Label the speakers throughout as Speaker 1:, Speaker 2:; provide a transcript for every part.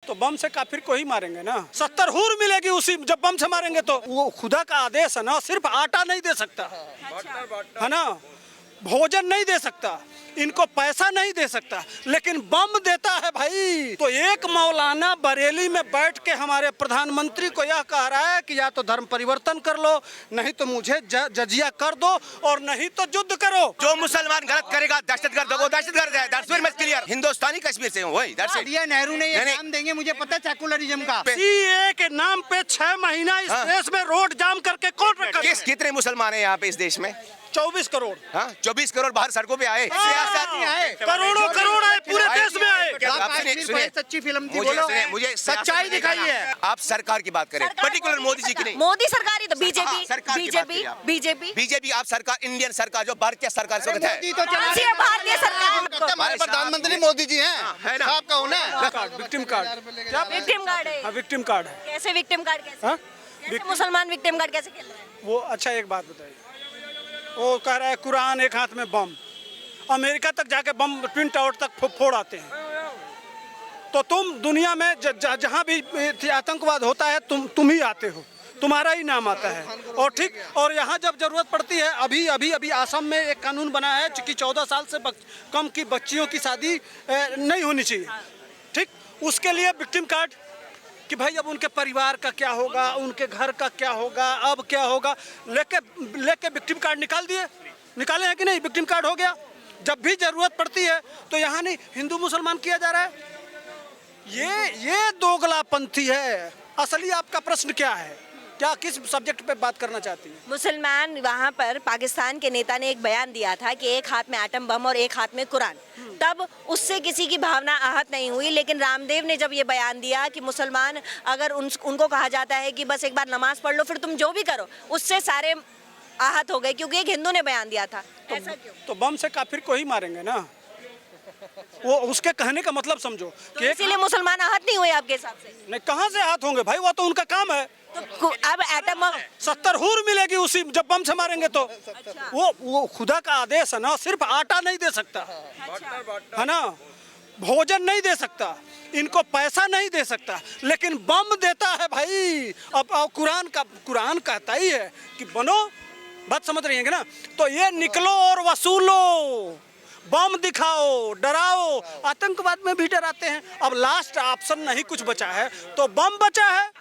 Speaker 1: तो बम से काफिर को ही मारेंगे ना। 70 हूर मिलेगी उसी जब बम से मारेंगे तो। वो खुदा का आदेश है ना, सिर्फ आटा नहीं दे सकता है ना, भोजन नहीं दे सकता, इनको पैसा नहीं दे सकता, लेकिन बम देता है भाई। तो एक मौलाना बरेली में बैठ के हमारे प्रधानमंत्री को यह कह रहा है कि या तो धर्म परिवर्तन कर लो, नहीं तो मुझे जजिया कर दो, और नहीं तो युद्ध करो।
Speaker 2: जो मुसलमान गलत करेगा दहशतगर्द वो दहशतगर्द है। That's very much clear. Hindustani Kashmir से हूँ वही। That's it.
Speaker 3: ये नेहरू ने ये नाम देंगे, मुझे पता है सेकुलरिज्म का।
Speaker 1: सीए के नाम पे 6 महीना इस देश में रोड जाम करके कौन रखा?
Speaker 2: कितने मुसलमान है यहाँ पे इस देश में?
Speaker 1: 24 करोड़।
Speaker 2: हाँ, 24 करोड़ बाहर सड़कों पे आए, सियासत नहीं आए,
Speaker 1: करोड़ों करोड़ आए, पूरे देश में आए।
Speaker 3: सच्ची फिल्म थी,
Speaker 2: मुझे
Speaker 3: सच्चाई दिखाई है।
Speaker 2: आप सरकार की बात करें, पर्टिकुलर मोदी जी की नहीं।
Speaker 4: मोदी सरकार ही तो बीजेपी
Speaker 2: बीजेपी आप सरकार, इंडियन सरकार जो भारतीय सरकार से है।
Speaker 4: भारतीय सरकार
Speaker 3: हमारे प्रधानमंत्री मोदी जी हैं,
Speaker 2: है ना?
Speaker 3: आपका होना है।
Speaker 1: विक्टिम कार्ड,
Speaker 4: विक्टिम कार्ड है।
Speaker 1: हाँ विक्टिम कार्ड है।
Speaker 4: कैसे विक्टिम कार्ड? कैसे
Speaker 1: हाँ?
Speaker 4: मुसलमान विक्टिम कार्ड कैसे खेल रहे हैं?
Speaker 1: वो अच्छा एक बात बताइए, वो कह रहा है कुरान एक हाथ में बम, अमेरिका तक जाके बम ट्विन टावर तक फोड़ आते हैं। तो तुम दुनिया में जहाँ भी आतंकवाद होता है तुम ही आते हो, तुम्हारा ही नाम आता है। और ठीक, और यहाँ जब जरूरत पड़ती है, अभी आसम में एक कानून बना है कि 14 साल से कम की बच्चियों की शादी नहीं होनी चाहिए। ठीक, उसके लिए विक्टिम कार्ड कि भाई अब उनके परिवार का क्या होगा, उनके घर का क्या होगा, अब क्या होगा, लेके विक्टिम कार्ड निकाले हैं कि नहीं? विक्टिम कार्ड हो गया। जब भी जरूरत पड़ती है तो यहाँ नहीं हिंदू मुसलमान किया जा रहा है। ये दोगलापंथी है। असली आपका प्रश्न क्या है? क्या किस सब्जेक्ट पे बात करना चाहती है?
Speaker 4: मुसलमान वहाँ पर पाकिस्तान के नेता ने एक बयान दिया था कि एक हाथ में एटम बम और एक हाथ में कुरान, तब उससे किसी की भावना आहत नहीं हुई। लेकिन रामदेव ने जब ये बयान दिया कि मुसलमान अगर उनको कहा जाता है कि बस एक बार नमाज पढ़ लो फिर तुम जो भी करो, उससे सारे आहत हो गए, क्योंकि एक हिंदू ने बयान दिया था। ऐसा क्यों?
Speaker 1: तो बम से काफिर को ही मारेंगे ना। वो उसके कहने का मतलब समझो
Speaker 4: तो इसीलिए मुसलमान आहत नहीं हुए आपके हिसाब से?
Speaker 1: नहीं, कहाँ से आहत होंगे भाई, वो तो उनका काम है।
Speaker 4: तो अब एटम
Speaker 1: 70 हूर मिलेगी उसी जब बम से मारेंगे तो।
Speaker 4: अच्छा।
Speaker 1: वो खुदा का आदेश है ना, सिर्फ आटा नहीं दे सकता है ना, भोजन नहीं दे सकता, इनको पैसा नहीं दे सकता, लेकिन बम देता है भाई। अब कुरान कहता ही है कि बनो, बात समझ रही है ना? तो ये निकलो और वसूलो, बम दिखाओ, डराओ। आतंकवाद में भी डराते हैं। अब लास्ट ऑप्शन नहीं कुछ बचा है तो बम बचा है,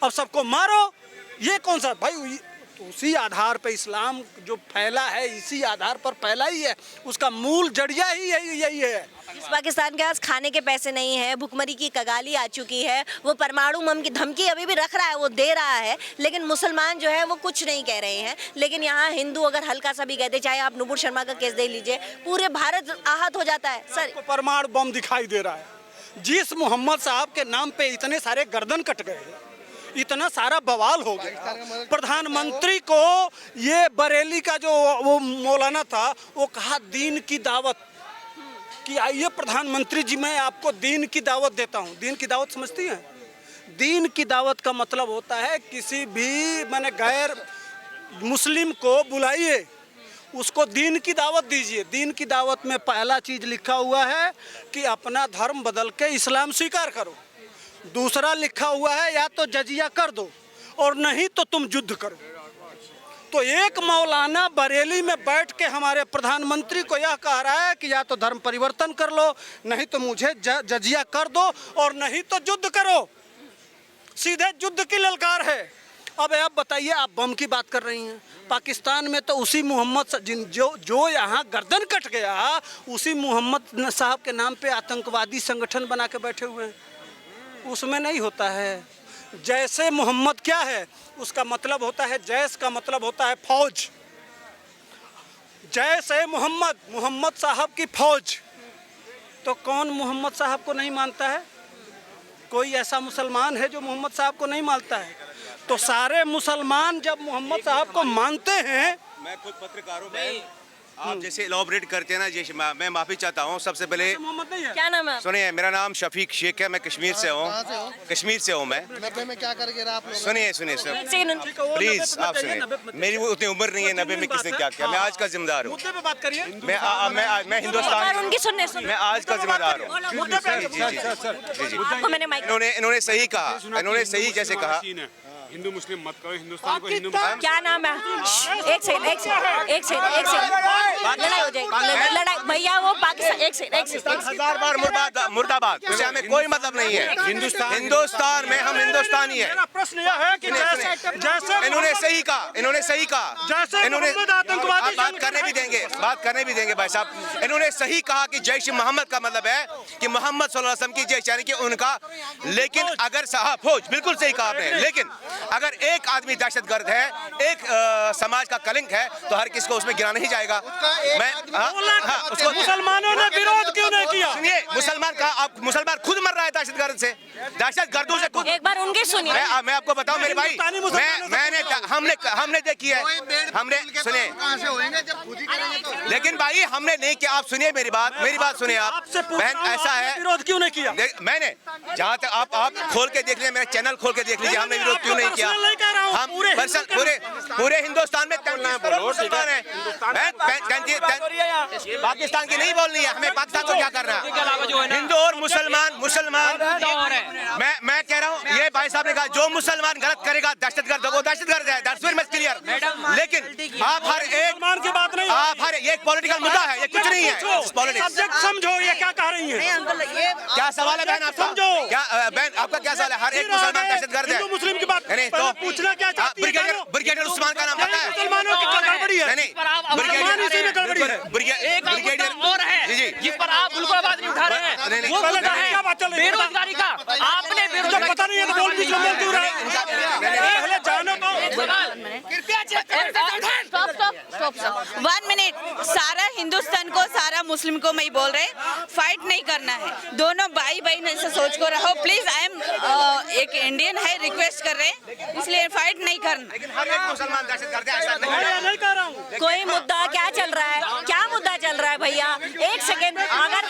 Speaker 1: अब सबको मारो। ये कौन सा भाई? तो उसी आधार पे इस्लाम जो फैला है, इसी आधार पर फैला ही है, उसका मूल जड़िया ही यही है।
Speaker 4: इस पाकिस्तान के पास खाने के पैसे नहीं है, भुखमरी की कगाली आ चुकी है, वो परमाणु बम की धमकी अभी भी रख रहा है, वो दे रहा है, लेकिन मुसलमान जो है वो कुछ नहीं कह रहे हैं। लेकिन यहाँ हिंदू अगर हल्का सा भी कहते, चाहे आप नुपुर शर्मा का केस दे लीजिए, पूरे भारत आहत हो जाता है। सर,
Speaker 1: परमाणु बम दिखाई दे रहा है। जिस मोहम्मद साहब के नाम पे इतने सारे गर्दन कट गए, इतना सारा बवाल हो गया, प्रधानमंत्री को ये बरेली का जो वो मौलाना था, वो कहा दीन की दावत, कि आइए प्रधानमंत्री जी मैं आपको दीन की दावत देता हूँ। दीन की दावत समझती हैं? दीन की दावत का मतलब होता है किसी भी मैंने गैर मुस्लिम को बुलाइए, उसको दीन की दावत दीजिए। दीन की दावत में पहला चीज़ लिखा हुआ है कि अपना धर्म बदल के इस्लाम स्वीकार करो। दूसरा लिखा हुआ है या तो जजिया कर दो और नहीं तो तुम युद्ध करो। तो एक मौलाना बरेली में बैठ के हमारे प्रधानमंत्री को यह कह रहा है कि या तो धर्म परिवर्तन कर लो, नहीं तो मुझे जजिया कर दो, और नहीं तो युद्ध करो। सीधे युद्ध की ललकार है। अब आप बताइए, आप बम की बात कर रही हैं, पाकिस्तान में तो उसी मोहम्मद जो यहाँ गर्दन कट गया, उसी मोहम्मद साहब के नाम पे आतंकवादी संगठन बना के बैठे हुए हैं। उसमें नहीं होता है। जैसे मोहम्मद क्या है, उसका मतलब होता है, जैश का मतलब होता है फौज। जैसे मोहम्मद साहब की फौज। तो कौन मोहम्मद साहब को नहीं मानता है? कोई ऐसा मुसलमान है जो मोहम्मद साहब को नहीं मानता है? तो सारे मुसलमान जब मोहम्मद साहब को मानते हैं,
Speaker 2: मैं खुद पत्रकार हूं, आप जैसे इलॉबरेट करते हैं ना, जैसे मैं माफी चाहता हूँ सबसे पहले।
Speaker 1: मोहम्मद नहीं है।
Speaker 4: क्या नाम है?
Speaker 2: सुनिए, मेरा नाम शफीक शेख है, मैं कश्मीर से हूँ। कश्मीर से हूँ मैं।
Speaker 3: 90 में क्या कर गिरा आप लोग?
Speaker 2: सुनिए सुनिए सुनिए,
Speaker 4: एक सेकंड।
Speaker 2: प्लीज आप सुनिए, मेरी वो उतनी उम्र नहीं है 90 में किसने क्या किया। मैं आज का जिम्मेदार हूँ।
Speaker 1: मुद्दे पे बात करिए।
Speaker 2: मैं हिंदुस्तान,
Speaker 4: और उनकी सुनने
Speaker 2: मैं आज का जिम्मेदार हूँ।
Speaker 1: मुद्दे पे
Speaker 2: जी जी जी जी,
Speaker 4: आपको मैंने माइक
Speaker 2: इन्होंने सही कहा, इन्होंने सही जैसे कहा।
Speaker 5: हिंदू मुस्लिम मत करो, हिंदुस्तान को हिंदू
Speaker 4: क्या नाम है? एक सेकंड लड़ाई हो जाएगी, लड़ाई भैया वो पाकिस्तान। एक सेकंड
Speaker 2: हजार बार मुर्दाबाद, उससे हमें कोई मतलब नहीं है। हिंदुस्तान में हम हिंदुस्तानी है।
Speaker 1: मेरा प्रश्न यह है कि जैसे
Speaker 2: इन्होंने सही कहा, इन्होंने सही कहा।
Speaker 1: जैसे
Speaker 2: इन्होंने
Speaker 1: मोहम्मद आतंकवादी
Speaker 2: आप बात करने भी देंगे, बात करने भी देंगे भाई साहब। इन्होंने सही कहा कि जैश मोहम्मद का मतलब है कि मोहम्मद सल्लल्लाहु अलैहि वसल्लम की जैश, यानी कि उनका। लेकिन अगर साहब फौज, बिल्कुल सही कहा आपने, लेकिन अगर एक आदमी दहशतगर्द है, एक समाज का कलंक है, तो हर किसी को उसमें गिरा नहीं जाएगा। मैं उसको
Speaker 1: मुसलमानों ने विरोध क्यों नहीं किया?
Speaker 2: सुनिए, मुसलमान खुद मर रहा है दहशतगर्द से, दहशतगर्दों से खुद।
Speaker 4: एक बार उनकी सुनिए।
Speaker 2: मैं आपको बताऊं मेरे भाई,
Speaker 1: हिंदुस्तानी मुसलमानों
Speaker 2: हमने देखी है, हमने सुनिए,
Speaker 3: कहाँ से होएंगे जब खुद ही करेंगे तो?
Speaker 2: लेकिन भाई हमने नहीं किया। आप सुनिए मेरी बात सुनिए आप।
Speaker 1: आपसे पूछ
Speaker 2: बहन
Speaker 1: रहा हूं,
Speaker 2: ऐसा
Speaker 1: आपने
Speaker 2: है,
Speaker 1: विरोध क्यों नहीं किया?
Speaker 2: मैंने जहाँ तक आप खोल के देख लीजिए, मेरा चैनल खोल के देख लीजिए, हमने विरोध क्यों नहीं किया।
Speaker 1: पर्सनल नहीं कह रहा हूं,
Speaker 2: हम
Speaker 1: पूरे
Speaker 2: पूरे हिंदुस्तान में 33 करोड़ मुसलमान हैं। पाकिस्तान की नहीं बोलनी है, हमें पाकिस्तान को क्या करना है। हिंदू और मुसलमान मैं कह रहा हूँ, ये भाई साहब ने कहा जो मुसलमान गलत करेगा दहशतगर्द, वो दहशतगर्द है, दैट्स वेरी मच क्लियर। लेकिन आप हर एक
Speaker 1: मुसलमान की बात नहीं,
Speaker 2: आप हर एक पॉलिटिकल मुद्दा है, ये कुछ नहीं है पॉलिटिक्स।
Speaker 1: सब्जेक्ट समझो ये क्या कह रही हैं।
Speaker 4: अंकल ये
Speaker 2: क्या सवाल है बहन आपका?
Speaker 1: समझो।
Speaker 2: क्या बहन आपका क्या सवाल है? हर एक मुसलमान दहशतगर्द है।
Speaker 1: हिंदू मुस्लिम की बात
Speaker 2: नहीं
Speaker 1: पहले
Speaker 2: तो
Speaker 1: पूछना क्या चाहती है?
Speaker 2: ब्रिगेडियर उस्मान का नाम पता है?
Speaker 1: मुसलमानों की क्या गड़बड़ी है?
Speaker 2: नहीं
Speaker 1: मुसलमान इसी में गड़बड़ी है।
Speaker 2: ब्रिगेडियर
Speaker 6: और है
Speaker 2: जी जी,
Speaker 6: जिस पर आप बिल्कुल आवाज नहीं उठा रहे हैं,
Speaker 2: नहीं,
Speaker 6: वो
Speaker 1: पहले
Speaker 6: मुद्दा है
Speaker 1: क्या बात चल रही है?
Speaker 6: बेरोजगारी का। आपने
Speaker 1: जब
Speaker 6: बेरोजगारी
Speaker 1: पता नहीं है तो बोल भी क्यों बोल क्यों रहा है? पहले जानो तो।
Speaker 6: कृपया
Speaker 7: 1 मिनट, सारा हिंदुस्तान को, सारा मुस्लिम को मैं बोल रहे, फाइट नहीं करना है, दोनों भाई बहन ऐसा सोच को रहो प्लीज। आई एम एक इंडियन है, रिक्वेस्ट कर रहे हैं, इसलिए फाइट नहीं करना।
Speaker 2: लेकिन हर एक मुसलमान दहशतगर्द है, ऐसा नहीं है।
Speaker 1: मैं नहीं कह रहा हूँ।
Speaker 4: कोई मुद्दा क्या चल रहा है? क्या मुद्दा चल रहा है भैया? एक सेकंड, अगर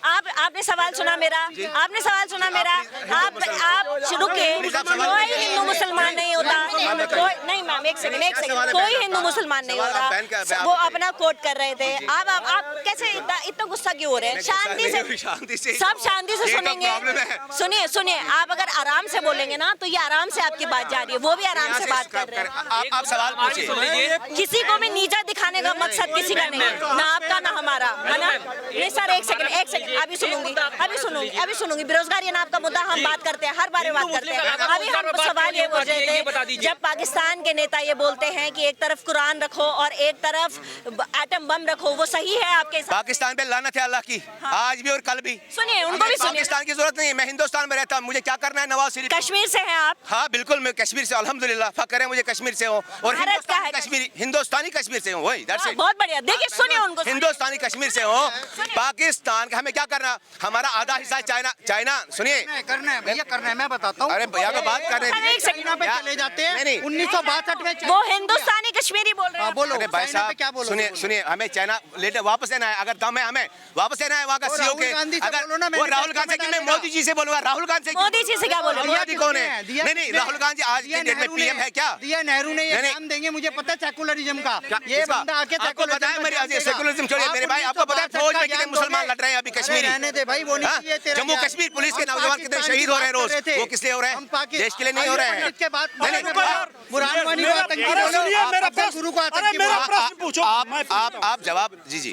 Speaker 4: आपने सवाल सुना मेरा, आपने सवाल सुना मेरा, आप रुके। कोई हिंदू मुसलमान नहीं होता, कोई नहीं मैम, एक सेकंड, कोई हिंदू मुसलमान नहीं होता। वो अपना कोट कर रहे थे। आप कैसे इतना गुस्सा क्यों हो रहे हैं? शांति से सब शांति से सुनेंगे। सुनिए, आप अगर आराम से बोलेंगे ना तो ये आराम से आपकी बात जा रही है, वो भी आराम से बात कर रहे हैं।
Speaker 2: आप सवाल पूछिए।
Speaker 4: किसी को भी नीचा दिखाने का मकसद किसी का नहीं है, ना आपका ना हमारा, है ना? ये सर एक सेकंड, अभी सुनूंगी। बेरोजगारी है ना आपका मुद्दा, हम बात करते हैं, हर बार बात करते हैं। अभी हम सवाल ये बोल रहे थे, जब पाकिस्तान के नेता ये बोलते हैं कि एक तरफ कुरान रखो और एक तरफ एटम बम रखो, वो सही है आपके साथ?
Speaker 2: पाकिस्तान पे लानत है अल्लाह की, आज भी और कल भी।
Speaker 4: सुनिए, उनको भी सुनिए।
Speaker 2: पाकिस्तान की जरूरत नहीं है, मैं हिंदुस्तान में रहता हूँ, मुझे क्या करना है नवाज शरीफ?
Speaker 4: कश्मीर से हैं आप?
Speaker 2: हाँ बिल्कुल, मैं कश्मीर से, अल्हम्दुलिल्लाह, फक्र है मुझे कश्मीर से हूँ। और
Speaker 4: भारत का है
Speaker 2: हिंदुस्तानी कश्मीर से हूँ, वही दैट्स इट।
Speaker 4: बहुत बढ़िया। देखिए सुनिए उनको,
Speaker 2: हिंदुस्तानी कश्मीर से हूँ। पाकिस्तान का हमें क्या करना? हमारा आधा हिस्सा चाइना। सुनिए,
Speaker 3: करना है भैया, करना है, मैं बताता हूँ।
Speaker 2: अरे भैया को बात करने
Speaker 4: एक सेकंड
Speaker 3: पे चले जाते हैं।
Speaker 2: नहीं।
Speaker 3: 1962 में
Speaker 4: वो हिंदुस्तानी कश्मीरी बोल रहे हैं।
Speaker 3: बोलो
Speaker 2: अरे भाई
Speaker 3: चाइना पे क्या
Speaker 2: साहब
Speaker 3: बोलो?
Speaker 2: सुनिए, हमें चाइना लेटर वापस लेना है, अगर दम है हमें वापस लेना है वहाँ का सीओ के। अगर वो राहुल गांधी से कि मैं मोदी जी से बोलूंगा, राहुल गांधी से,
Speaker 4: मोदी जी से क्या बोले?
Speaker 2: राहुल गांधी कौन है? नहीं, राहुल गांधी आज की डेट में पीएम है क्या?
Speaker 3: दिया नेहरू ने ये काम देंगे, मुझे पता है सेकुलरिज्म का। ये बंदा आके
Speaker 2: आपको पता है मेरी सेकुलरिज्म छोड़िए मेरे भाई, आपको पता है फौज में कितने मुसलमान लड़ रहे हैं अभी कश्मीरी?
Speaker 3: रहने दे भाई, वो नहीं चाहिए तेरा।
Speaker 2: जम्मू कश्मीर पुलिस के नौजवान कितने शहीद हो रहे हैं रोज, वो किस लिए हो रहे हैं? देश के लिए नहीं हो रहे हैं।
Speaker 3: इसके बाद
Speaker 1: मेरा
Speaker 3: गुरु को आतंकी
Speaker 1: मेरा
Speaker 3: बोलो।
Speaker 1: प्रश्न पूछो।
Speaker 2: आप जवाब जी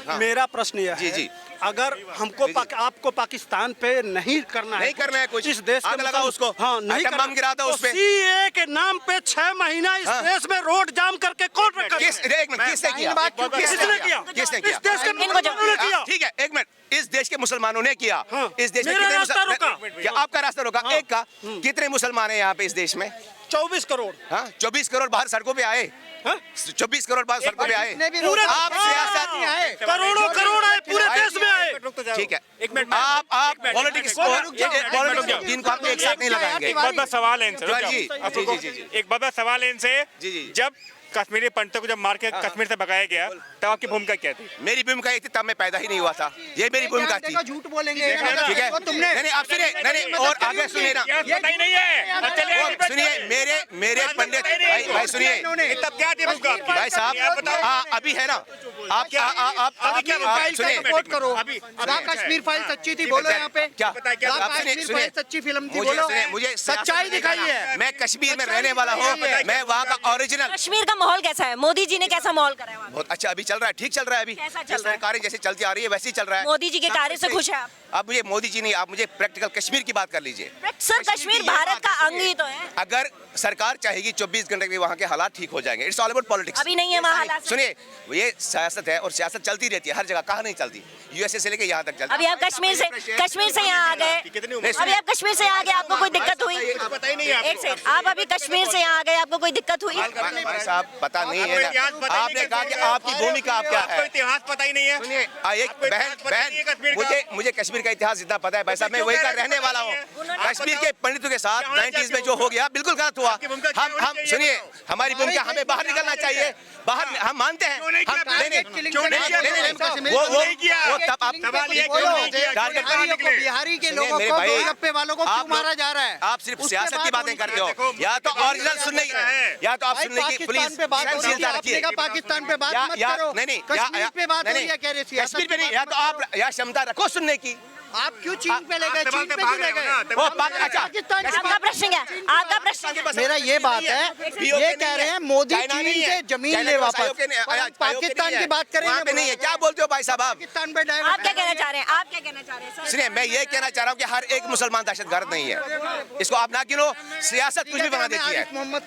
Speaker 2: हाँ।
Speaker 1: मेरा प्रश्न यह है,
Speaker 2: जी।
Speaker 1: अगर हमको आपको पाकिस्तान पे नहीं करना है,
Speaker 2: नहीं करना है कुछ,
Speaker 1: इस देश
Speaker 2: आग लगाओ उसको,
Speaker 1: हाँ नहीं
Speaker 2: आइटम बम गिरा दो उस पे।
Speaker 1: सीए के नाम पे 6 महीना इस देश में रोड जाम करके कौन रखा?
Speaker 2: किसने किया?
Speaker 1: किसने किया?
Speaker 2: किसने किया?
Speaker 1: इस देश के मुसलमानों ने किया।
Speaker 2: ठीक है, एक मिनट, इस देश के मुसलमानों ने किया। इस देश में
Speaker 1: मेरा
Speaker 2: कितने
Speaker 1: रास्ता रोका।
Speaker 2: क्या आपका रास्ता रोका? एक का कितने मुसलमान है यहाँ पे इस देश में?
Speaker 1: 24 करोड़।
Speaker 2: हाँ, 24 करोड़ बाहर सड़कों पे आए। 24 करोड़ बाहर सड़कों पे आए।
Speaker 1: पूरे
Speaker 2: आप सियासत नहीं आए,
Speaker 1: करोड़ों करोड़ आए, पूरे देश में आए।
Speaker 2: ठीक है, आप पॉलिटिक्स जिनको आप एक साथ नहीं लगाएंगे।
Speaker 5: एक बहुत बड़ा सवाल है इनसे।
Speaker 2: जी।
Speaker 5: एक बहुत बड़ा सवाल है इनसे।
Speaker 2: जी।
Speaker 5: जब कश्मीरी पंडितों को जब मार के कश्मीर से भगाया गया तब आपकी भूमिका क्या थी?
Speaker 2: मेरी भूमिका ये थी, तब मैं पैदा ही नहीं हुआ था, ये मेरी भूमिका थी।
Speaker 3: झूठ बोलेंगे
Speaker 2: ठीक है,
Speaker 3: वो तुमने
Speaker 2: नहीं आप सुनिए, नहीं और आगे सुनिए ना,
Speaker 5: पता ही नहीं है।
Speaker 2: और सुनिए मेरे पंडित भाई सुनिए
Speaker 5: तब क्या थी भूमिका आपकी?
Speaker 2: भाई साहब, हाँ अभी है ना, आप सुनिए,
Speaker 3: सपोर्ट करो।
Speaker 5: अभी
Speaker 3: कश्मीर फाइल सच्ची थी, बोलो यहाँ पे
Speaker 2: क्या
Speaker 3: रा
Speaker 2: आप
Speaker 3: कश्मीर
Speaker 2: सुनिए
Speaker 3: फाइल सच्ची फिल्म थी,
Speaker 2: मुझे
Speaker 3: बोलो।
Speaker 2: सुनिए, मुझे
Speaker 3: सच्चाई दिखाई है।
Speaker 2: मैं कश्मीर में रहने वाला हूँ, मैं वहाँ का ओरिजिनल।
Speaker 4: कश्मीर का माहौल कैसा है? मोदी जी ने कैसा माहौल कराया वहाँ पे?
Speaker 2: बहुत अच्छा अभी चल रहा है, ठीक चल रहा है अभी,
Speaker 4: कैसा चल रहा है?
Speaker 2: सरकारें जैसे चलती आ रही है वैसे ही चल रहा है।
Speaker 4: मोदी जी के कार्य से खुश है आप?
Speaker 2: अब मुझे मोदी जी नहीं, आप मुझे प्रैक्टिकल कश्मीर की बात कर लीजिए।
Speaker 4: सर कश्मीर भारत का अंग ही तो है।
Speaker 2: अगर सरकार चाहेगी 24 घंटे में वहाँ के हालात ठीक हो जाएंगे। It's all about politics.
Speaker 4: अभी नहीं है वहाँ हालात।
Speaker 2: सुनिए, ये सियासत है और सियासत चलती रहती है हर जगह, कहाँ नहीं चलती, यूएसए से लेके यहाँ तक चलती है।
Speaker 4: अभी आप कश्मीर से यहाँ आ गए, अभी आप कश्मीर से आ गए, आपको कोई दिक्कत हुई?
Speaker 5: पता ही नहीं है
Speaker 4: एक सेकंड, आप अभी कश्मीर से यहाँ आ गए, आपको कोई दिक्कत हुई?
Speaker 2: भाई साहब पता नहीं है ना, आपने कहा कि आपकी भूमिका आप क्या है।
Speaker 5: इतिहास पता ही नहीं है।
Speaker 2: सुनिए, एक बहन मुझे कश्मीर का इतिहास जितना पता है भाई साहब, मैं वही का रहने वाला हूँ। कश्मीर के पंडितों के साथ 90s में जो हो गया बिल्कुल गलत हुआ। हम सुनिए, हमारी भूमिका, हमें बाहर निकलना चाहिए, बाहर हम मानते हैं। वो तब आप
Speaker 3: बिहारी के लोगों को, गोलगप्पे वालों को क्यों मारा जा रहा है?
Speaker 2: आप सिर्फ सियासत की बातें करते हो, या तो ओरिजिनल सुनने की, या तो आप सुनने की प्लीज
Speaker 3: पे बात हो रही है, आपने कहा पाकिस्तान पे बात मत करो।
Speaker 2: नहीं
Speaker 3: कश्मीर पे बात हो रही है, कह रहे सियासत
Speaker 2: कश्मीर पे नहीं, या तो आप या क्षमता रखो सुनने की।
Speaker 3: आप क्यों चीन पे ले गए? चीन पे क्यों ले गए?
Speaker 2: वो अच्छा,
Speaker 3: पाकिस्तान
Speaker 4: आपका प्रश्न क्या है? आपका प्रश्न
Speaker 3: मेरा ये बात है, ये कह रहे हैं मोदी चीन से जमीन ले वापस, पाकिस्तान की बात करें
Speaker 2: नहीं है। क्या बोलते हो भाई साहब आप?
Speaker 3: पाकिस्तान पे
Speaker 4: आप क्या कहना चाह रहे हैं? आप क्या कहना चाह रहे हैं सर?
Speaker 2: सुनिए, मैं ये कहना चाह रहा हूँ कि हर एक मुसलमान दहशतगर्द नहीं है, इसको आप ना गिनो। सियासत कुछ भी बना देती है।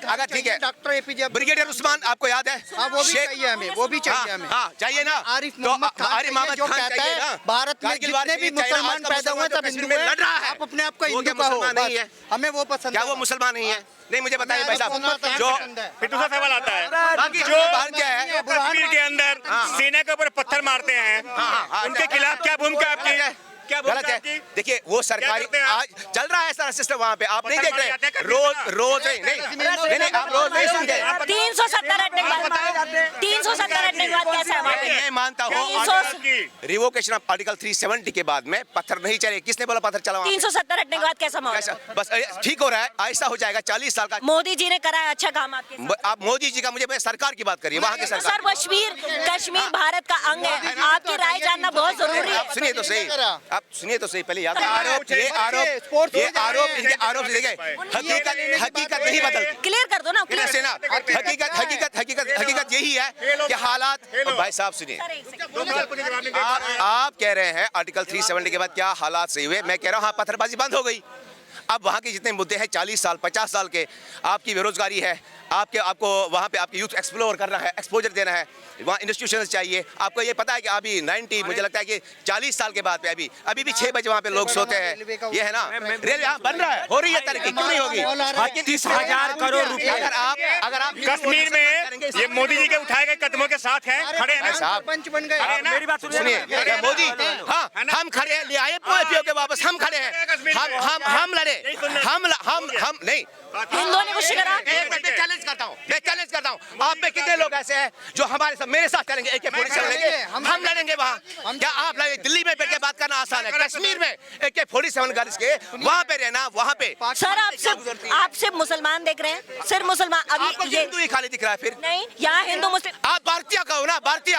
Speaker 2: अगर ठीक है,
Speaker 3: डॉक्टर एपीजे
Speaker 2: ब्रिगेडियर उस्मान आपको याद है?
Speaker 3: वो भी चाहिए हमें, वो भी चाहिए हमें।
Speaker 2: हाँ चाहिए ना।
Speaker 3: आरिफ मोहम्मद खान जो कहता है भारत में जितने भी मुसलमान पैदा हुए सब हिंदू हैं,
Speaker 2: लड़ रहा है,
Speaker 3: आप अपने आप को हिंदू
Speaker 2: क्या
Speaker 3: कहो,
Speaker 2: मुसलमान नहीं है?
Speaker 3: हमें वो पसंद
Speaker 2: क्या
Speaker 3: है।
Speaker 2: वो मुसलमान नहीं है? नहीं मुझे बताइए भाई साहब, जो
Speaker 5: फिर दूसरा सवाल आता है,
Speaker 2: बाकी
Speaker 5: जो
Speaker 2: बात क्या है?
Speaker 5: कश्मीर के अंदर सेना के ऊपर पत्थर मारते हैं, उनके खिलाफ क्या भूमिका आपकी? क्या
Speaker 2: गलत है। देखिए वो सरकारी आज चल रहा है सारा सिस्टम वहाँ पे, आप नहीं देख रहे। रोज नहीं आप रोज नहीं सुनते।
Speaker 4: 370 हटने के बाद 370 हटने के बाद कैसा है वहाँ पे?
Speaker 2: मैं मानता हूँ रिवोकेशन ऑफ आर्टिकल 370 के बाद में पत्थर नहीं चले। किसने बोला पत्थर चला?
Speaker 4: 370 हटने के बाद कैसा माहौल
Speaker 2: कैसा?
Speaker 4: है?
Speaker 2: बस ठीक हो रहा है, आहिस्ता हो जाएगा। 40 साल का
Speaker 4: मोदी जी ने करा है अच्छा काम आपके साथ।
Speaker 2: आप मोदी जी का, मुझे सरकार की बात करिए, वहाँ की
Speaker 4: सर
Speaker 2: सरकार।
Speaker 4: कश्मीर भारत का अंग है, आपकी राय जानना बहुत जरूरी है।
Speaker 2: आप सुनिए तो सही, आप सुनिए तो सही पहले। या तो
Speaker 3: स्पोर्ट्स
Speaker 2: इनके आरोप से देखिए, हकीकत नहीं बदलती।
Speaker 4: क्लियर कर दो ना, क्लियर
Speaker 2: से ना, हकीकत यही है कि हालात। भाई साहब सुनिए, आप कह रहे हैं आर्टिकल 370 के बाद क्या हालात सही हुए। मैं कह रहा हूँ हाँ, पत्थरबाजी बंद हो गई। अब वहाँ के जितने मुद्दे हैं 40 साल 50 साल के, आपकी बेरोजगारी है, आपको वहाँ पे आपकी यूथ एक्सप्लोर करना है, एक्सपोजर देना है, वहाँ इंस्टीट्यूशंस चाहिए। आपको ये पता है कि अभी 90 मुझे लगता है कि 40 साल के बाद पे अभी भी 6 बजे वहाँ पे लोग सोते हैं। ये है ना, रेल यहाँ बन रहा है, हो रही है तरक्की, क्यों नहीं होगी?
Speaker 5: 30,000 करोड़ रुपए
Speaker 2: अगर आप
Speaker 5: कश्मीर में ये मोदी जी के उठाए गए कदमों के साथ हैं, खड़े हैं ना?
Speaker 3: पंच बन गए।
Speaker 5: मेरी बात
Speaker 2: सुनिए, मोदी हाँ हम खड़े हैं, ले आए पीओ के वापस, हम खड़े हैं, हम लड़े, हम नहीं।
Speaker 4: हिंदुओं ने कुछ करा?
Speaker 2: मैं चैलेंज करता हूँ, आप में कितने लोग ऐसे हैं जो हमारे साथ मेरे साथ चलेंगे, AK-47 लेंगे, हम लड़ेंगे वहाँ? क्या आप लड़ेंगे? दिल्ली में बैठ के बात करना आसान है, कश्मीर में AK-47 गर्ल्स के वहाँ पे रहना, वहाँ पे।
Speaker 4: सर आप सिर्फ मुसलमान देख रहे हैं, सिर्फ मुसलमान।
Speaker 2: आपको
Speaker 4: अभी ये
Speaker 2: हिंदू ही खाली दिख रहा है फिर?
Speaker 4: नहीं, यहाँ हिंदू मुस्लिम।
Speaker 2: आप भारतीय कहो ना, भारतीय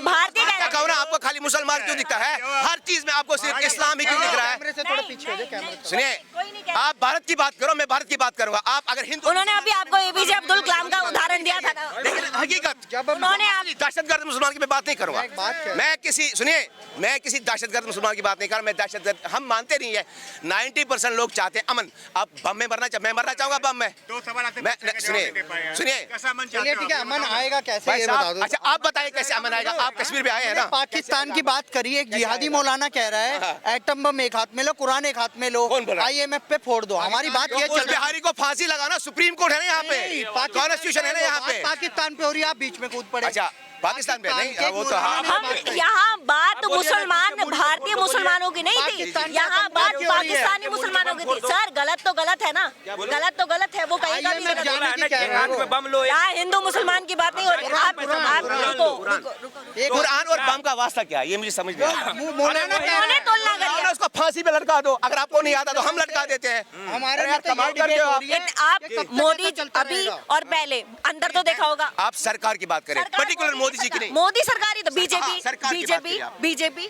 Speaker 4: भारतीय
Speaker 2: कहो ना, आपको खाली मुसलमान क्यों दिखता है? हर चीज में आपको सिर्फ इस्लाम ही क्यों दिख रहा है?
Speaker 3: कैमरे से थोड़ा पीछे हो जाए, कैमरे से।
Speaker 2: सुनिए, आप भारत की बात करो, मैं भारत की बात करूंगा। आप अगर हिंदू,
Speaker 4: उन्होंने अभी आपको APJ अब्दुल कलाम का उदाहरण दिया था ना।
Speaker 2: लेकिन हकीकत
Speaker 4: उन्होंने
Speaker 2: दहशतगर्द मुसलमान की मैं बात नहीं करूंगा। मैं किसी दहशतगर्द मुसलमान की बात नहीं कर रहा। मैं दहशतगर्द हम मानते नहीं है। 90% लोग चाहते हैं अमन। आप बम में मैं मरना चाहूंगा बम में। सुनिए
Speaker 3: चलिए ठीक है, अमन आएगा कैसे
Speaker 2: भाई
Speaker 3: ये बता
Speaker 2: साहब,
Speaker 3: दो।
Speaker 2: अच्छा आप बताइए कैसे अमन आएगा? आप कश्मीर में आए हैं ना?
Speaker 3: पाकिस्तान की बात करिए, एक जिहादी मौलाना कह रहा है एटम बम एक हाथ में लो, कुरान कुरान एक हाथ में लो,
Speaker 2: कौन बोला?
Speaker 3: IMF पे फोड़ दो। हमारी बात ये चल रही
Speaker 2: बिहारी को फांसी लगाना सुप्रीम कोर्ट है ना यहाँ पे, कॉन्स्टिट्यूशन है ना यहाँ पे।
Speaker 3: पाकिस्तान पे हो रही है, आप बीच में कूद पड़े।
Speaker 2: अच्छा पाकिस्तान पे नहीं, वो तो
Speaker 4: हम यहाँ बात मुसलमान भारतीय मुसलमानों की नहीं थी, यहाँ बात पाकिस्तानी मुसलमानों की थी। सर गलत तो गलत है ना, गलत तो गलत है, वो कहेगा भी गलत है।
Speaker 5: बम लो
Speaker 4: यहाँ हिंदू मुसलमान की बात नहीं हो रही। आप रुको,
Speaker 2: कुरान और बम का वास्ता क्या है ये मुझे समझ नहीं आया।
Speaker 4: उन्होंने तुलना करी है।
Speaker 2: उसको फांसी पे लटका दो, अगर आपको नहीं आता तो हम लटका देते हैं।
Speaker 3: हमारे
Speaker 2: अरे
Speaker 3: में तो
Speaker 2: कमाल
Speaker 3: ये
Speaker 2: करते हो आप।
Speaker 3: debate हो रही है।
Speaker 4: लेकिन आप मोदी अभी और पहले अंदर तो देखा होगा।
Speaker 2: आप सरकार की बात करें, पर्टिकुलर मोदी जी की नहीं।
Speaker 4: मोदी सरकार ही तो
Speaker 2: हाँ, सरकार की बात करिए आप।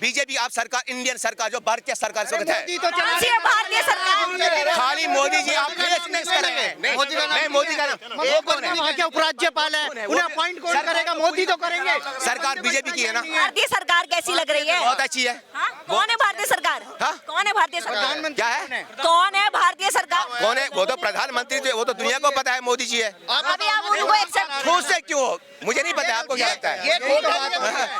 Speaker 2: बीजेपी आप सरकार, इंडियन सरकार जो भारतीय सरकार इस वक्त है,
Speaker 4: कौन सी है भारतीय सरकार?
Speaker 2: खाली मोदी जी आप करेंगे। नहीं मोदी का नाम
Speaker 3: एक वहाँ के उपराज्यपाल है, उन्हें अपॉइंट कौन करेगा? मोदी तो करेंगे।
Speaker 2: सरकार बीजेपी की है ना,
Speaker 4: भारतीय सरकार कैसी लग रही है?
Speaker 2: बहुत अच्छी है।
Speaker 4: हाँ? कौन है भारतीय सरकार?
Speaker 2: हाँ?
Speaker 4: कौन है भारतीय सरकार?
Speaker 2: क्या है,
Speaker 4: कौन है भारतीय सरकार?
Speaker 2: कौन है? वो तो प्रधानमंत्री थे, वो तो दुनिया को पता है मोदी जी है।
Speaker 4: अभी आप उनको एक्सेप्ट
Speaker 2: खुद से क्यों? मुझे नहीं पता, आपको क्या लगता है?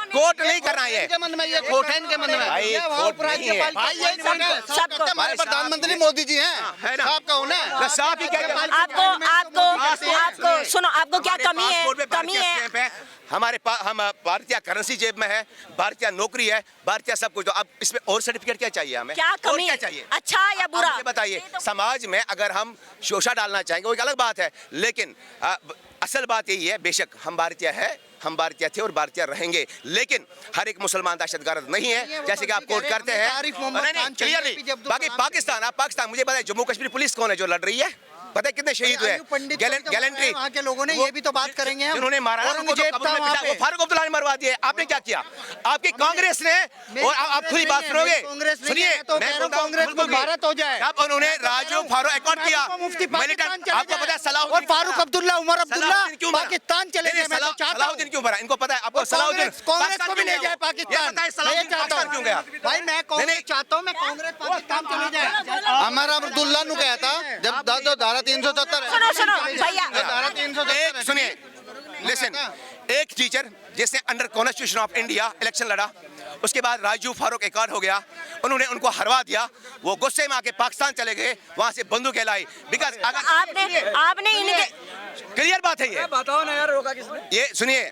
Speaker 2: कोर्ट नहीं करना है
Speaker 3: इनके मन में ये खोट है, इनके मन में।
Speaker 2: भाई,
Speaker 3: ये वहाँ
Speaker 2: खोट नहीं है।
Speaker 3: उपराज्यपाल
Speaker 4: सबको
Speaker 3: हमारे प्रधानमंत्री मोदी जी हैं,
Speaker 2: है ना?
Speaker 3: साहब का होना है।
Speaker 2: तो साफ ही कहते हैं।
Speaker 4: आपको सुनो, आपको क्या
Speaker 2: हमारे
Speaker 4: कमी है?
Speaker 2: पासपोर्ट पे
Speaker 4: कमी
Speaker 2: भारतीय
Speaker 4: है
Speaker 2: स्टैंप है, हम भारतीय करेंसी जेब में है, भारतीय नौकरी है, भारतीय सब कुछ। तो अब इसमें और सर्टिफिकेट क्या चाहिए हमें?
Speaker 4: क्या
Speaker 2: और
Speaker 4: कमी
Speaker 2: क्या
Speaker 4: है?
Speaker 2: चाहिए?
Speaker 4: अच्छा या
Speaker 2: आप
Speaker 4: बुरा?
Speaker 2: मुझे बताइए, समाज में अगर हम शोषा डालना चाहेंगे वो एक अलग बात है, लेकिन असल बात यही है, बेशक हम भारतीय है, हम भारतीय थे और भारतीय रहेंगे, लेकिन हर एक मुसलमान दहशतगर्द नहीं है, जैसे कि आप कोर्ट करते हैं। नहीं, क्लियरली। बाकी पाकिस्तान मुझे बताइए, जम्मू कश्मीर पुलिस कौन है जो लड़ रही है? पता है कितने शहीद हुए? गैलेंट्री
Speaker 3: वहाँ के लोगों ने ये भी तो बात करेंगे हम।
Speaker 2: जिन्होंने मारा ना, उनको तो
Speaker 3: औरंगजेब
Speaker 2: कब्र
Speaker 3: था
Speaker 2: में
Speaker 3: वहाँ
Speaker 2: पिटा,
Speaker 3: पे।
Speaker 2: वो फारूक अब्दुल्ला ने मरवा दिए। आपने क्या किया? आपकी कांग्रेस ने, और आप खुद ही बात सुनोगे, सुनिए,
Speaker 3: कांग्रेस को भारत हो जाए।
Speaker 2: अब उन्होंने राजू फारूक अकाउंट किया,
Speaker 3: मुफ्ती पाकिस्तान चले
Speaker 2: आपको पता है
Speaker 3: और
Speaker 2: सलाहुद्दीन
Speaker 3: फारूक अब्दुल्ला, उमर अब्दुल्ला
Speaker 2: क्यों मरा?
Speaker 3: पाकिस्तान चले गए। मैं तो चाहता हूँ
Speaker 2: सलाहुद्दीन क्यों मरा? इनको पता है? आपको सलाहुद्दीन
Speaker 3: कांग्रेस को भी ले जाए पाकिस्तान।
Speaker 2: ये बताइए सलाहुद्दीन पाकिस्तान क्यों गया?
Speaker 3: भाई मैं कांग्रेस चाहता हूँ, मैं कांग्रेस पाकिस्तान चले जाए।
Speaker 8: अमर अब्दुल्ला नु कहा था जब धारा 370
Speaker 4: सुनो भैया,
Speaker 8: धारा 370
Speaker 2: एक सुनिए, लिसन, एक टीचर जिसने under constitution of India election लड़ा, उसके बाद राजू फारूक एक हो गया, उन्होंने उनको हरवा दिया, वो गुस्से में आके पाकिस्तान चले गए, वहां से बंदूकें लाई। बिकॉज
Speaker 4: आपने इनके
Speaker 2: क्लियर बात है ये,
Speaker 1: बताओ ना यार, रोका किसने?
Speaker 2: ये सुनिए,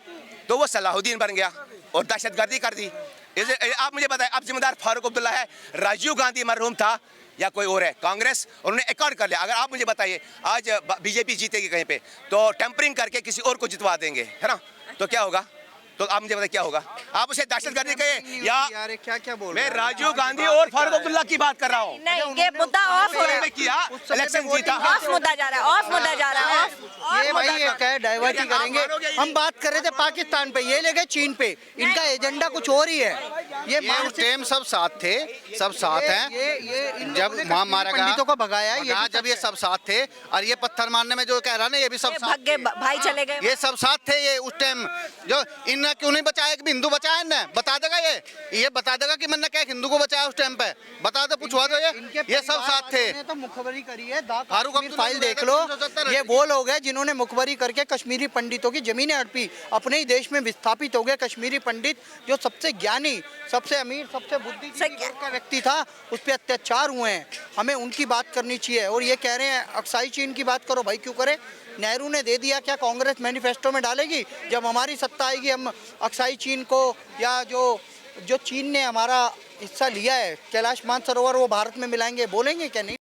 Speaker 2: तो वो सलाहुद्दीन बन गया और दहशतगर्दी कर दी। आप मुझे बताएं, अब जिम्मेदार फारूक अब्दुल्ला है, राजीव गांधी मरहूम था या कोई और है? कांग्रेस, उन्होंने अकॉर्ड कर लिया। अगर आप मुझे बताइए, आज बीजेपी जीतेगी कहीं पे तो टेम्परिंग करके किसी और को जितवा देंगे, है ना? तो क्या होगा? तो आप मुझे बताइए क्या होगा? आप उसे दहशतगर्दी कहे या
Speaker 3: यार क्या बोल
Speaker 2: मैं राजीव गांधी और फारूक अब्दुल्ला की बात कर रहा हूँ।
Speaker 4: नहीं, ये मुद्दा ऑफ हो रहा है,
Speaker 2: किया, इलेक्शन जीता।
Speaker 4: ऑफ मुद्दा जा रहा है, ऑफ मुद्दा जा रहा है, ऑफ
Speaker 3: ये भाई ये क्या है, डाइवर्ट ही करेंगे। हम बात कर रहे थे पाकिस्तान पे, ये ले गए चीन पे। इनका एजेंडा कुछ और ही है। ये
Speaker 8: उस टाइम सब साथ थे, सब साथ हैं।
Speaker 3: ये
Speaker 8: जब वहाँ मारा गया,
Speaker 3: पंडितों को भगाया है, ये भी
Speaker 8: जब ये सब साथ थे, और ये पत्थर मारने में जो कह रहा ना, ये भी सब साथ
Speaker 4: भाग गए, भाई चले गए।
Speaker 8: ये सब साथ थे। ये उस टाइम जो इन क्यों नहीं बचाया, एक हिंदू बचाया इनने? बता देगा ये बता देगा कि मैंने क्या हिंदू को बचाया उस टाइम पे? बता दे, पूछवा दो। ये सब साथ थे।
Speaker 3: तो मुखबरी करी है,
Speaker 8: फारूक
Speaker 3: फारूक फाइल देख लो। ये वो लोग हैं जिन्होंने मुखबरी करके कश्मीरी पंडितों की जमीनें हड़पी, अपने ही देश में विस्थापित हो गए। कश्मीरी पंडित जो सबसे ज्ञानी, सबसे अमीर, सबसे बुद्धिजीवी का व्यक्ति था, उस पर अत्याचार हुए हैं। हमें उनकी बात करनी चाहिए। और ये कह रहे हैं अक्साई चीन की बात करो, भाई क्यों करे? नेहरू ने दे दिया, क्या कांग्रेस मैनिफेस्टो में डालेगी? जब हमारी सत्ता आएगी हम अक्साई चीन को, या जो चीन ने हमारा हिस्सा लिया है कैलाश मानसरोवर, वो भारत में मिलाएंगे, बोलेंगे क्या? नहीं